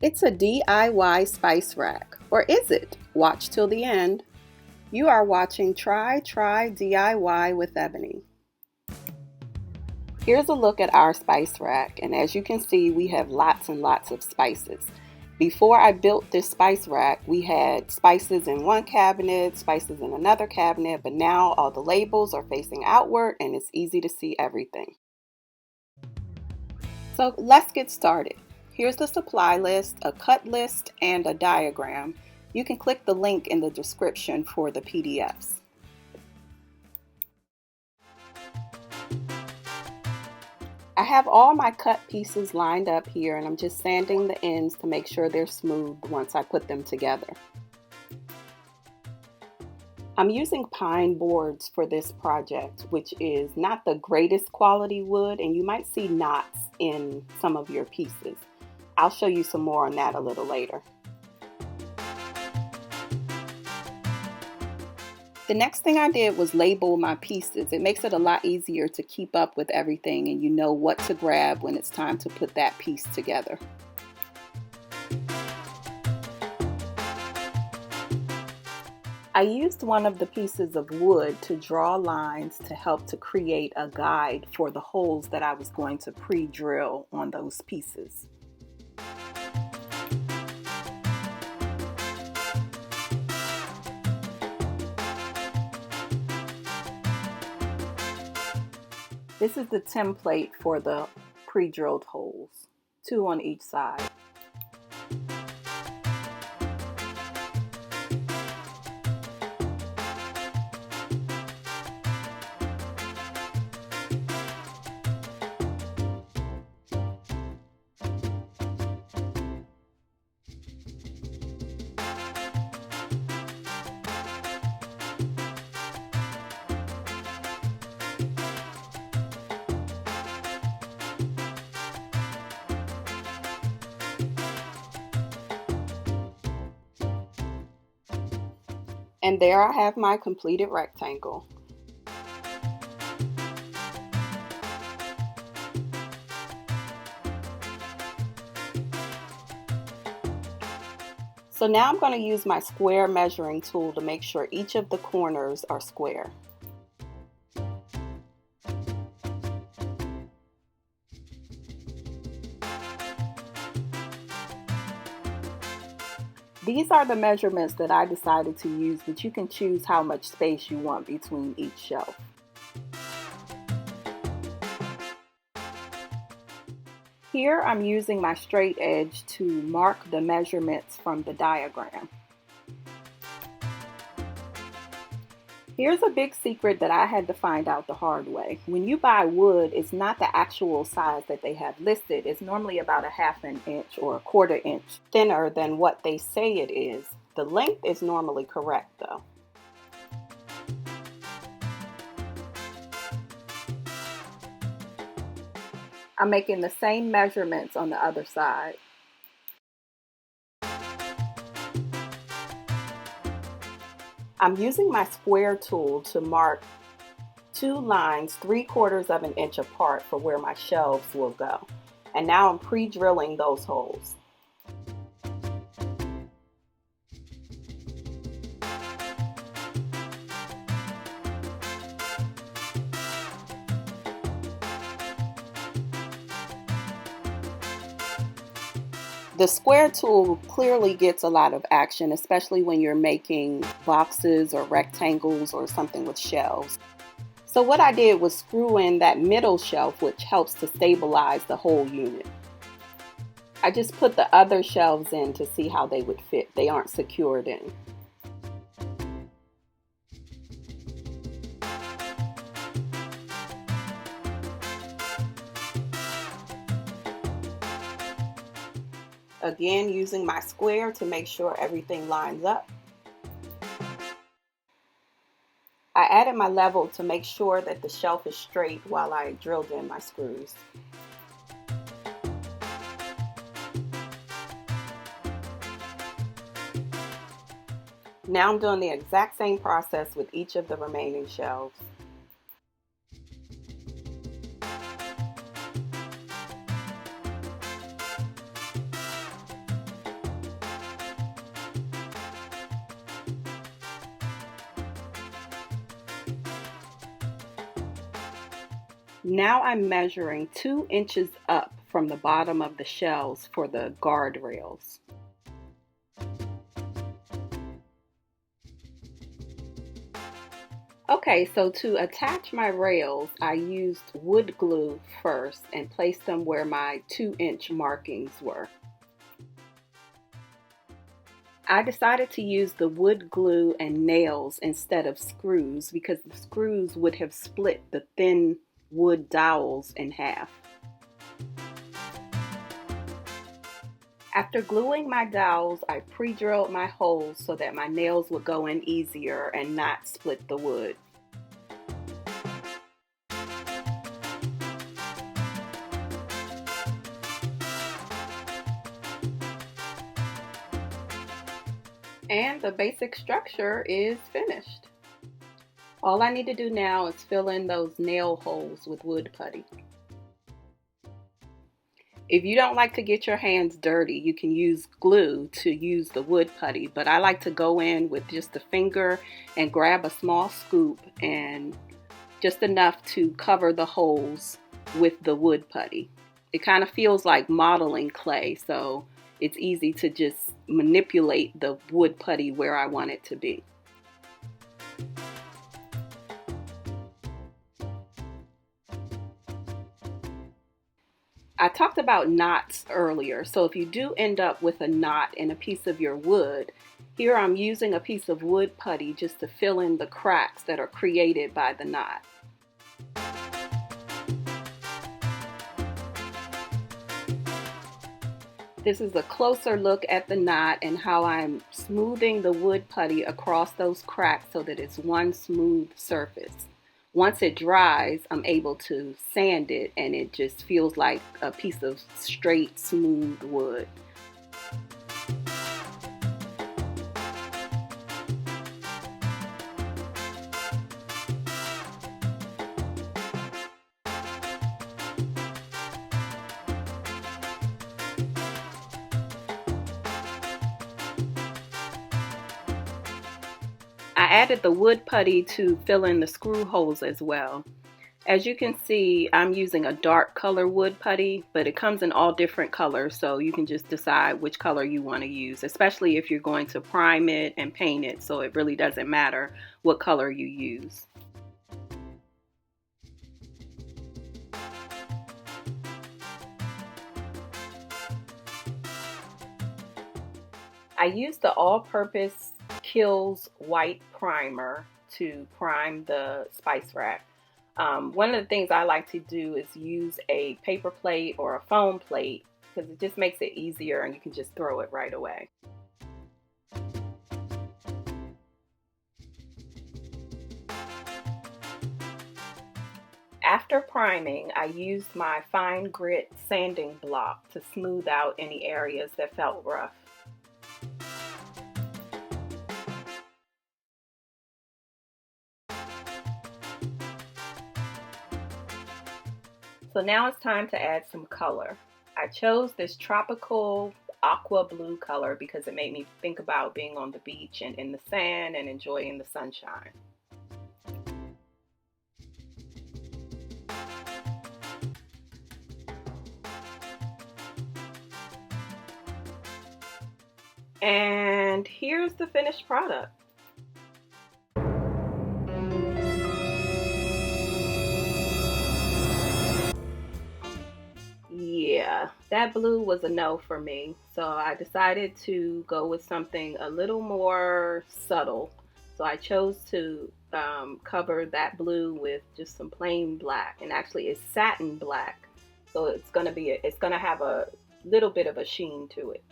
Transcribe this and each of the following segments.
It's a DIY spice rack. Or is it? Watch till the end. You are watching Try DIY with Ebony. Here's a look at our spice rack, and as you can see, we have lots and lots of spices. Before I built this spice rack, we had spices in one cabinet, spices in another cabinet, but now all the labels are facing outward and it's easy to see everything. So let's get started. Here's the supply list, a cut list, and a diagram. You can click the link in the description for the PDFs. I have all my cut pieces lined up here, and I'm just sanding the ends to make sure they're smooth once I put them together. I'm using pine boards for this project, which is not the greatest quality wood, and you might see knots in some of your pieces. I'll show you some more on that a little later. The next thing I did was label my pieces. It makes it a lot easier to keep up with everything and you know what to grab when it's time to put that piece together. I used one of the pieces of wood to draw lines to help to create a guide for the holes that I was going to pre-drill on those pieces. This is the template for the pre-drilled holes, 2 on each side. And there I have my completed rectangle. So now I'm going to use my square measuring tool to make sure each of the corners are square. These are the measurements that I decided to use, but you can choose how much space you want between each shelf. Here I'm using my straight edge to mark the measurements from the diagram. Here's a big secret that I had to find out the hard way. When you buy wood, it's not the actual size that they have listed. It's normally about a 1/2 inch or a 1/4 inch thinner than what they say it is. The length is normally correct though. I'm making the same measurements on the other side. I'm using my square tool to mark 2 lines 3/4 of an inch apart for where my shelves will go. And now I'm pre-drilling those holes. The square tool clearly gets a lot of action, especially when you're making boxes or rectangles or something with shelves. So what I did was screw in that middle shelf, which helps to stabilize the whole unit. I just put the other shelves in to see how they would fit. They aren't secured in. Again, using my square to make sure everything lines up. I added my level to make sure that the shelf is straight while I drilled in my screws. Now I'm doing the exact same process with each of the remaining shelves. Now I'm measuring 2 inches up from the bottom of the shells for the guardrails. Okay, so to attach my rails, I used wood glue first and placed them where my 2-inch markings were. I decided to use the wood glue and nails instead of screws because the screws would have split the thin wood dowels in half. After gluing my dowels, I pre-drilled my holes so that my nails would go in easier and not split the wood. And the basic structure is finished. All I need to do now is fill in those nail holes with wood putty. If you don't like to get your hands dirty, you can use glue to use the wood putty, but I like to go in with just a finger and grab a small scoop and just enough to cover the holes with the wood putty. It kind of feels like modeling clay, so it's easy to just manipulate the wood putty where I want it to be. I talked about knots earlier, so if you do end up with a knot in a piece of your wood, here I'm using a piece of wood putty just to fill in the cracks that are created by the knot. This is a closer look at the knot and how I'm smoothing the wood putty across those cracks so that it's one smooth surface. Once it dries, I'm able to sand it and it just feels like a piece of straight, smooth wood. I added the wood putty to fill in the screw holes as well. As you can see, I'm using a dark color wood putty, but it comes in all different colors, so you can just decide which color you want to use, especially if you're going to prime it and paint it, so it really doesn't matter what color you use. I used the all-purpose Kills white primer to prime the spice rack. One of the things I like to do is use a paper plate or a foam plate because it just makes it easier and you can just throw it right away. After priming, I used my fine grit sanding block to smooth out any areas that felt rough. So now it's time to add some color. I chose this tropical aqua blue color because it made me think about being on the beach and in the sand and enjoying the sunshine. And here's the finished product. Yeah, that blue was a no for me. So I decided to go with something a little more subtle. So I chose to cover that blue with just some plain black, and actually it's satin black. So it's gonna have a little bit of a sheen to it.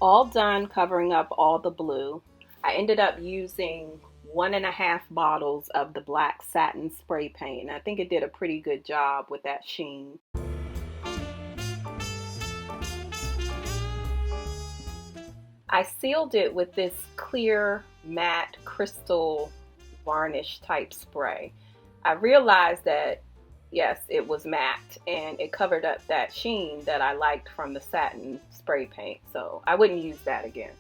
All done covering up all the blue. I ended up using 1.5 bottles of the black satin spray paint, and I think it did a pretty good job with that sheen. I sealed it with this clear matte crystal varnish type spray. I realized that Yes, it was matte and it covered up that sheen that I liked from the satin spray paint, so I wouldn't use that again.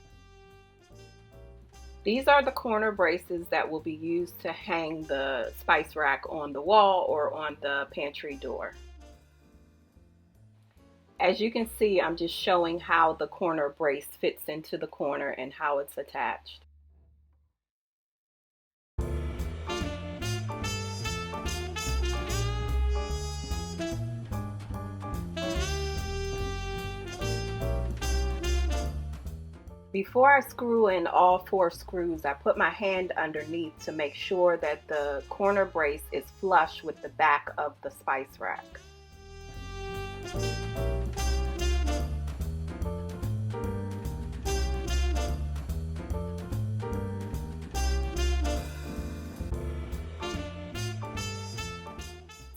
These are the corner braces that will be used to hang the spice rack on the wall or on the pantry door. As you can see, I'm just showing how the corner brace fits into the corner and how it's attached. Before I screw in all 4 screws, I put my hand underneath to make sure that the corner brace is flush with the back of the spice rack.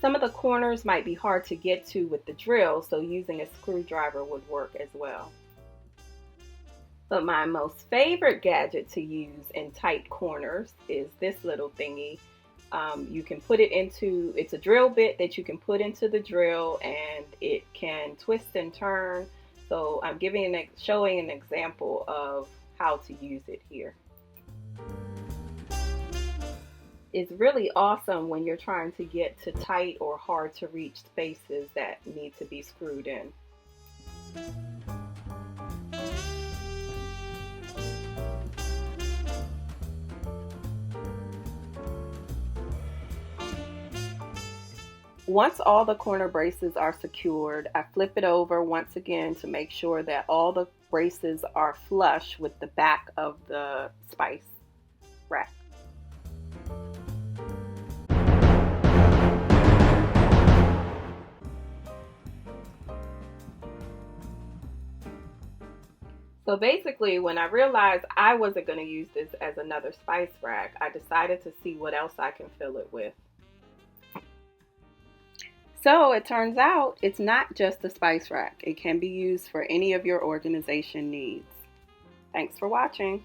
Some of the corners might be hard to get to with the drill, so using a screwdriver would work as well. But my most favorite gadget to use in tight corners is this little thingy. You can put it into, it's a drill bit that you can put into the drill and it can twist and turn. So I'm showing an example of how to use it here. It's really awesome when you're trying to get to tight or hard to reach spaces that need to be screwed in. Once all the corner braces are secured, I flip it over once again to make sure that all the braces are flush with the back of the spice rack. So basically, when I realized I wasn't going to use this as another spice rack, I decided to see what else I can fill it with. So it turns out it's not just a spice rack. It can be used for any of your organization needs. Thanks for watching.